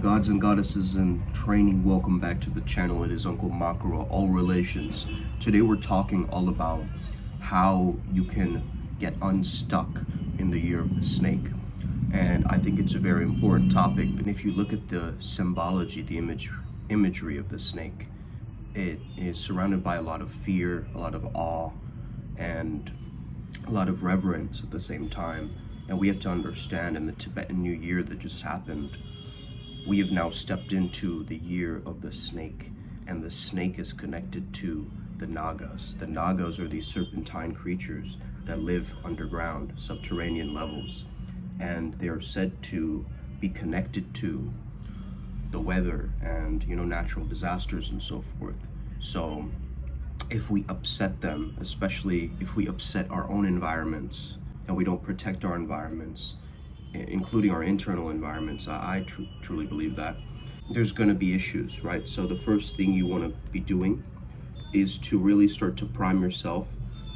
Gods and goddesses in training, welcome back to the channel. It is Uncle Makara, all relations. Today we're talking all about how you can get unstuck in the year of the snake. And I think it's a very important topic. But if you look at the symbology, the imagery of the snake, it is surrounded by a lot of fear, a lot of awe, and a lot of reverence at the same time. And we have to understand, in the Tibetan New Year that just happened, we have now stepped into the year of the snake, and the snake is connected to the Nagas. The Nagas are these serpentine creatures that live underground, subterranean levels, and they are said to be connected to the weather and, natural disasters and so forth. So if we upset them, especially if we upset our own environments and we don't protect our environments, including our internal environments, I truly believe that there's going to be issues, right? So the first thing you want to be doing is to really start to prime yourself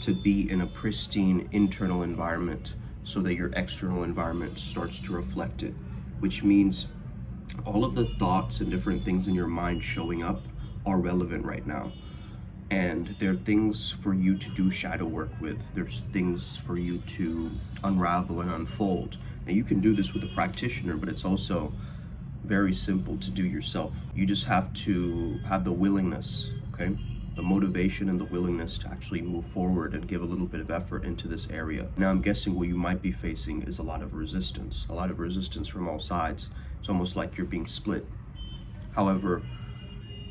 to be in a pristine internal environment so that your external environment starts to reflect it, which means all of the thoughts and different things in your mind showing up are relevant right now. And there are things for you to do shadow work with. There's things for you to unravel and unfold. Now you can do this with a practitioner, but it's also very simple to do yourself. You just have to have the willingness, okay? The motivation and the willingness to actually move forward and give a little bit of effort into this area. Now I'm guessing what you might be facing is a lot of resistance from all sides. It's almost like you're being split. However,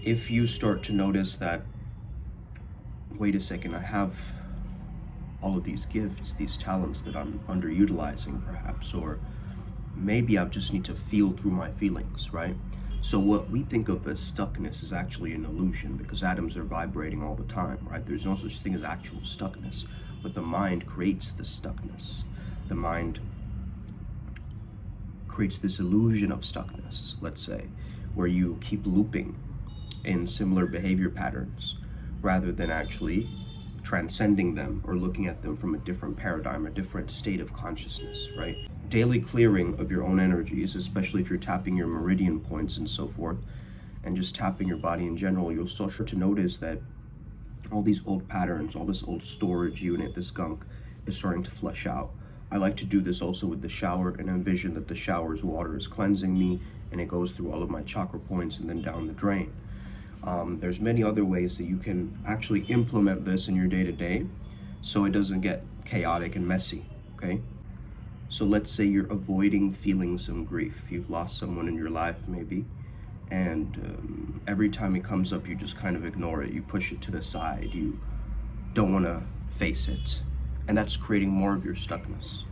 if you start to notice that, wait a second, I have all of these gifts, these talents that I'm underutilizing perhaps, or maybe I just need to feel through my feelings, right? So what we think of as stuckness is actually an illusion, because atoms are vibrating all the time, right? There's no such thing as actual stuckness, but the mind creates the stuckness. The mind creates this illusion of stuckness, let's say, where you keep looping in similar behavior patterns rather than actually transcending them or looking at them from a different paradigm, a different state of consciousness, right? Daily clearing of your own energies, especially if you're tapping your meridian points and so forth, and just tapping your body in general, you'll start to notice that all these old patterns, all this old storage unit, this gunk, is starting to flush out. I like to do this also with the shower, and envision that the shower's water is cleansing me, and it goes through all of my chakra points and then down the drain. There's many other ways that you can actually implement this in your day-to-day so it doesn't get chaotic and messy, okay? So let's say you're avoiding feeling some grief. You've lost someone in your life maybe, and every time it comes up, you just kind of ignore it. You push it to the side. You don't want to face it. And that's creating more of your stuckness.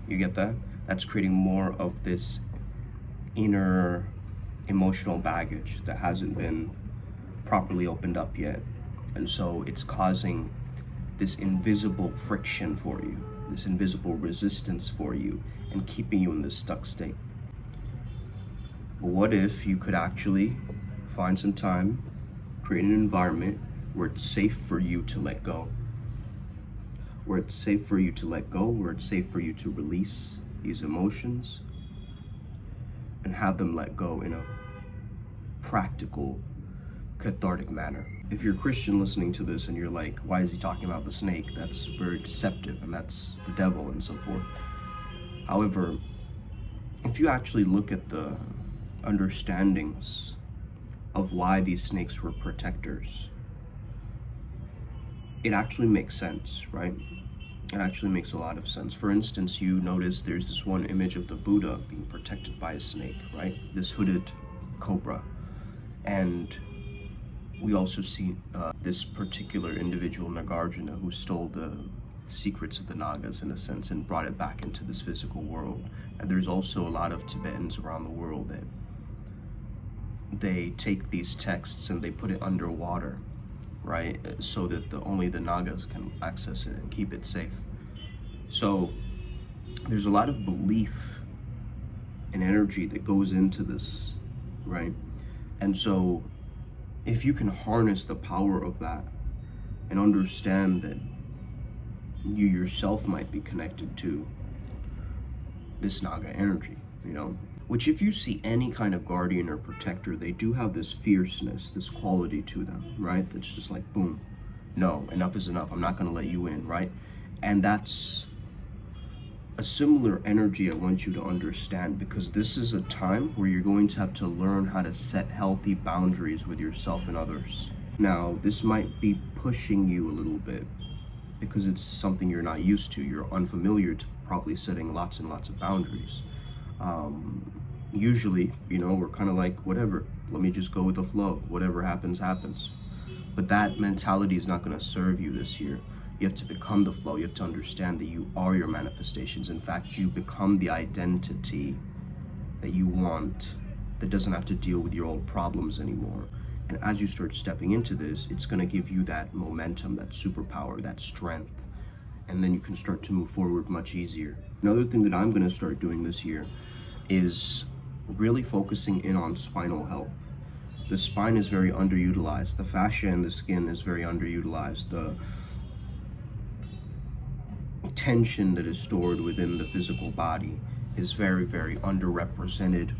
You get that? That's creating more of this inner emotional baggage that hasn't been properly opened up yet. And so it's causing this invisible friction for you, this invisible resistance for you, and keeping you in this stuck state. But what if you could actually find some time, create an environment where it's safe for you to let go, where it's safe for you to let go, where it's safe for you to release these emotions and have them let go in a practical, cathartic manner. If you're a Christian listening to this and you're like, why is he talking about the snake? That's very deceptive, and that's the devil and so forth. However, if you actually look at the understandings of why these snakes were protectors, it actually makes sense, right? It actually makes a lot of sense. For instance, you notice there's this one image of the Buddha being protected by a snake, right? This hooded cobra. And we also see this particular individual, Nagarjuna, who stole the secrets of the Nagas, in a sense, and brought it back into this physical world. And there's also a lot of Tibetans around the world that they take these texts and they put it underwater, right? So that only the Nagas can access it and keep it safe. So there's a lot of belief and energy that goes into this, right? And so if you can harness the power of that and understand that you yourself might be connected to this Naga energy, which if you see any kind of guardian or protector, they do have this fierceness, this quality to them, right? That's just like, boom, no, enough is enough. I'm not going to let you in, right? And that's a similar energy I want you to understand, because this is a time where you're going to have to learn how to set healthy boundaries with yourself and others. Now, this might be pushing you a little bit because it's something you're not used to. You're unfamiliar to probably setting lots and lots of boundaries. Usually, we're kind of like, whatever, let me just go with the flow. Whatever happens, happens. But that mentality is not going to serve you this year. You have to become the flow. You have to understand that you are your manifestations. In fact, you become the identity that you want, that doesn't have to deal with your old problems anymore. And as you start stepping into this, it's going to give you that momentum, that superpower, that strength. And then you can start to move forward much easier. Another thing that I'm going to start doing this year is really focusing in on spinal health. The spine is very underutilized. The fascia in the skin is very underutilized. The tension that is stored within the physical body is very, very underrepresented,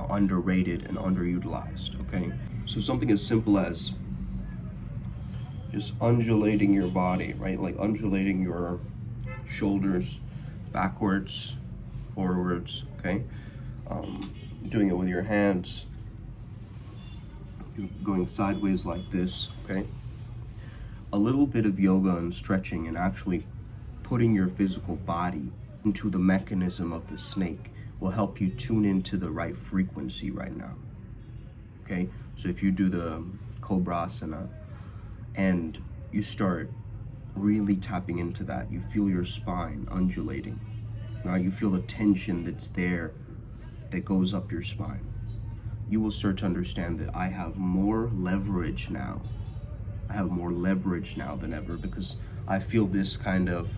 underrated, and underutilized, okay? So something as simple as just undulating your body, right? Like undulating your shoulders backwards, forwards, okay? Doing it with your hands, going sideways like this, okay? A little bit of yoga and stretching and actually putting your physical body into the mechanism of the snake will help you tune into the right frequency right now, okay? So if you do the Cobra Asana and you start really tapping into that, you feel your spine undulating. Now you feel the tension that's there that goes up your spine. You will start to understand that I have more leverage now. I have more leverage now than ever because I feel this kind of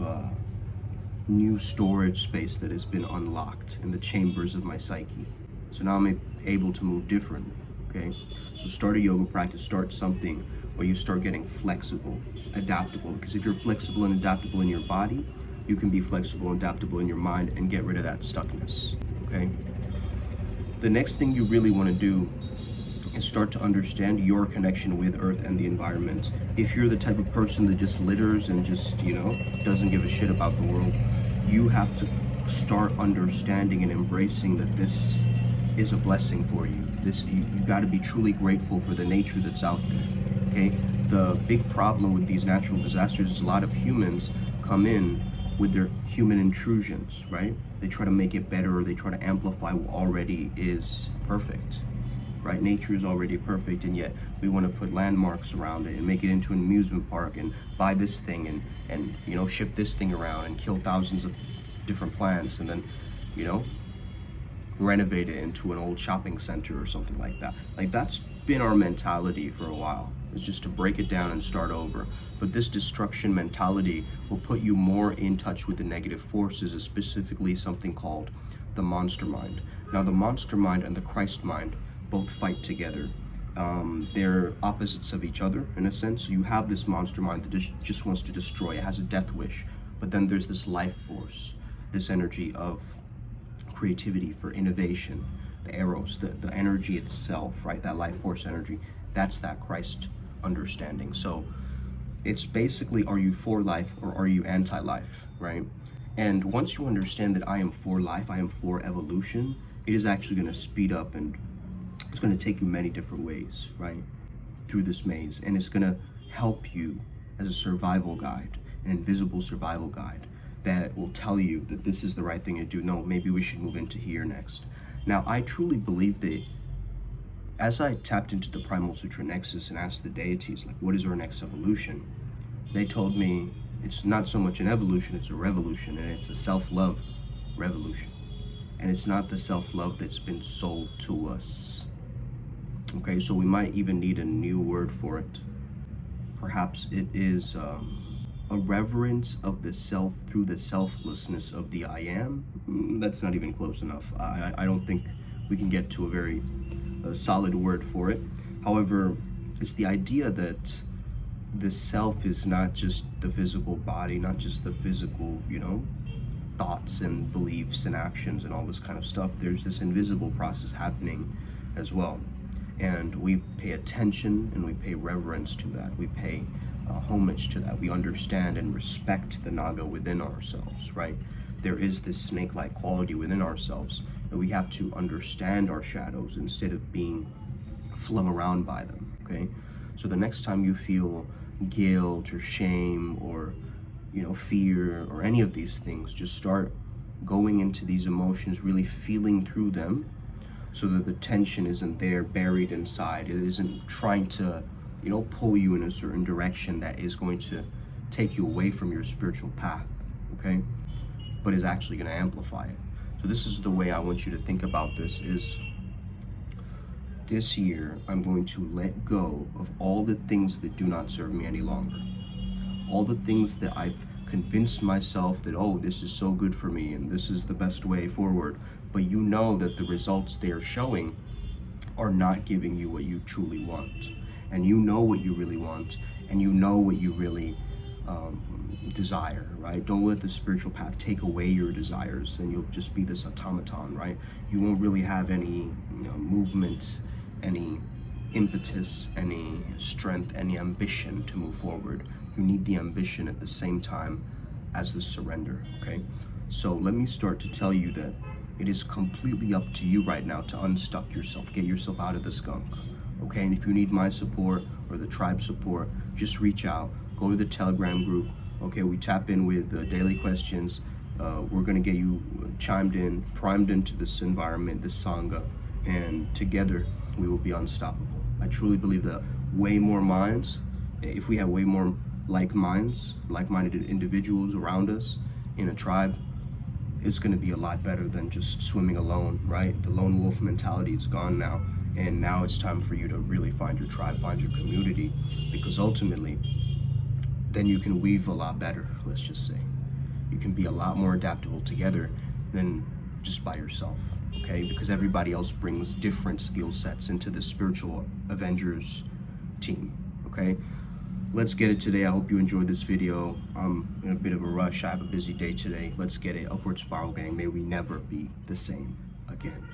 new storage space that has been unlocked in the chambers of my psyche. So now I'm able to move differently, okay? So start a yoga practice, start something where you start getting flexible, adaptable. Because if you're flexible and adaptable in your body, you can be flexible and adaptable in your mind and get rid of that stuckness, okay? The next thing you really want to do is start to understand your connection with Earth and the environment. If you're the type of person that just litters and just, doesn't give a shit about the world, you have to start understanding and embracing that this is a blessing for you. You got to be truly grateful for the nature that's out there, okay? The big problem with these natural disasters is a lot of humans come in with their human intrusions, right? They try to make it better, or they try to amplify what already is perfect, right? Nature is already perfect, and yet we want to put landmarks around it and make it into an amusement park and buy this thing and ship this thing around and kill thousands of different plants and then, renovate it into an old shopping center or something like that. Like, that's been our mentality for a while. It's just to break it down and start over. But this destruction mentality will put you more in touch with the negative forces, specifically something called the monster mind. Now, the monster mind and the Christ mind both fight together. They're opposites of each other in a sense. So you have this monster mind that just wants to destroy. It has a death wish. But then there's this life force, this energy of creativity for innovation, the eros, the energy itself, right? That life force energy. That's that Christ understanding. So it's basically, are you for life or are you anti-life, right? And once you understand that I am for life, I am for evolution, it is actually going to speed up, and it's going to take you many different ways, right? Through this maze. And it's going to help you as a survival guide, an invisible survival guide that will tell you that this is the right thing to do. No, maybe we should move into here next. Now, I truly believe that as I tapped into the Primal Sutra Nexus and asked the deities, like, what is our next evolution? They told me it's not so much an evolution, it's a revolution, and it's a self-love revolution. And it's not the self-love that's been sold to us. Okay, so we might even need a new word for it. Perhaps it is a reverence of the self through the selflessness of the I am. That's not even close enough. I don't think we can get to a very solid word for it. However, it's the idea that the self is not just the physical body, not just the physical, thoughts and beliefs and actions and all this kind of stuff, there's this invisible process happening as well. And we pay attention and we pay reverence to that. We pay homage to that. We understand and respect the Naga within ourselves, right? There is this snake-like quality within ourselves, and we have to understand our shadows instead of being flung around by them, okay? So the next time you feel guilt or shame or, you know, fear or any of these things, just start going into these emotions, really feeling through them, so that the tension isn't there buried inside. It isn't trying to, you know, pull you in a certain direction that is going to take you away from your spiritual path, okay? But is actually going to amplify it. So this is the way I want you to think about this is, this year, I'm going to let go of all the things that do not serve me any longer. All the things that I've convinced myself that, oh, this is so good for me and this is the best way forward. But you know that the results they are showing are not giving you what you truly want. And you know what you really want, and you know what you really desire, right? Don't let the spiritual path take away your desires, then you'll just be this automaton, right? You won't really have any movement, any impetus, any strength, any ambition to move forward. You need the ambition at the same time as the surrender, okay? So let me start to tell you that it is completely up to you right now to unstuck yourself, get yourself out of the skunk, okay? And if you need my support or the tribe support, just reach out, go to the Telegram group, okay? We tap in with daily questions. We're gonna get you chimed in, primed into this environment, this Sangha, and together we will be unstoppable. I truly believe that way more minds, if we have way more like-minded individuals around us in a tribe, it's going to be a lot better than just swimming alone, right? The lone wolf mentality is gone now, and now it's time for you to really find your tribe, find your community, because ultimately, then you can weave a lot better, let's just say. You can be a lot more adaptable together than just by yourself, okay? Because everybody else brings different skill sets into the spiritual Avengers team, okay? Let's get it today. I hope you enjoyed this video. I'm in a bit of a rush. I have a busy day today. Let's get it. Upward Spiral Gang. May we never be the same again.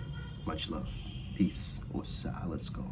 Much love. Peace. Osa. Let's go.